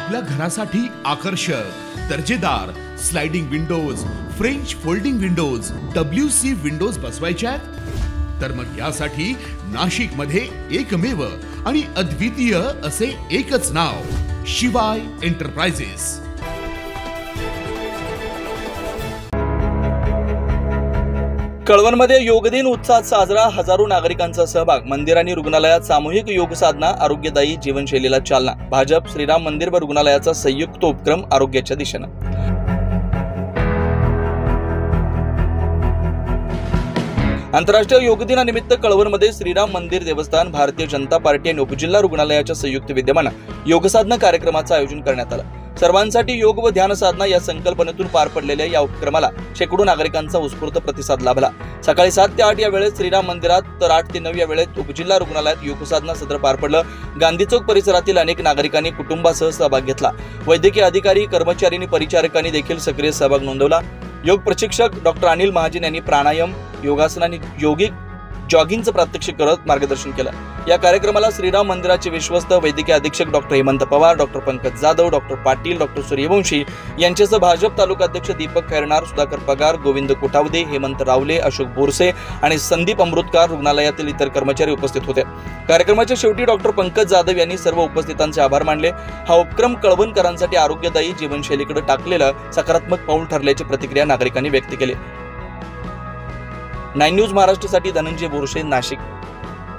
आपल्या घरासाठी आकर्षक दर्जेदार sliding windows, French folding windows, WC windows बसवायच्यात? तर मग यासाठी नाशिक मध्ये एकमेव आणि अद्वितीय असे एकच नाव, शिवाय एंटरप्राइजेस। कळवणमध्ये योग दिन उत्साहात साजरा, हजारो नागरिकांचा सहभाग, मंदिर आणि रुग्णालयात सामूहिक योग साधना, आरोग्यदायी जीवनशैलीला चालना। भाजप श्रीराम मंदिर व रुग्णालयाचा संयुक्त उपक्रम आरोग्याच्या दिशेने। आंतरराष्ट्रीय योग दिनानिमित्त कळवणमध्ये श्रीराम मंदिर देवस्थान, भारतीय जनता पार्टी आणि उपजिल्हा रुग्णालयाच्या संयुक्त विद्यमाने योग साधना कार्यक्रमाचे आयोजन करण्यात आले। सर्वांसाठी योग व ध्यान साधना या संकल्पनेतून पार पडलेल्या या उपक्रमाला शेकडो नागरिकांचा उत्स्फूर्त प्रतिसाद लाभला। सकाळी 7 ते 8 या वेळेत श्रीराम मंदिरात, तर 8 ते 9 या वेळेत उपजिल्हा रुग्णालयात योग साधना सत्र पार पडलं। गांधी चौक परिसरातील अनेक नागरिकांनी कुटुंबासह सहभाग घेतला। वैद्यकीय अधिकारी, कर्मचारी आणि परिचारकांनी देखील सक्रिय सहभाग नोंदवला। योग प्रशिक्षक डॉक्टर अनिल महाजन यांनी प्राणायाम, योगासन आणि योगिक जॉगिंगचं प्रात्यक्षिक करत मार्गदर्शन केलं। या कार्यक्रमाला श्रीराम मंदिराचे विश्वस्त वैद्यकीय अधीक्षक doctor Hemant Pawar, doctor Pankaj Jadhav, doctor Patil, doctor Suryavanshi यांच्यासह भाजप तालुका अध्यक्ष दीपक खैरनार, सुधाकर पगार, गोविंद कोठावदे, हेमंत रावले, अशोक बोरसे आणि संदीप अमृतकार रुग्णालयातील इतर कर्मचारी उपस्थित होते। कार्यक्रमाच्या शेवटी डॉक्टर पंकज जाधव यांनी सर्व उपस्थितांचे आभार मानले। हा उपक्रम कळवणकरांसाठी आरोग्यदायी जीवनशैलीकडे टाकलेलं सकारात्मक पाऊल ठरल्याची प्रतिक्रिया नागरिकांनी व्यक्त केली। 9 न्यूज महाराष्ट्रासाठी धनंजय बोरसे, नाशिक।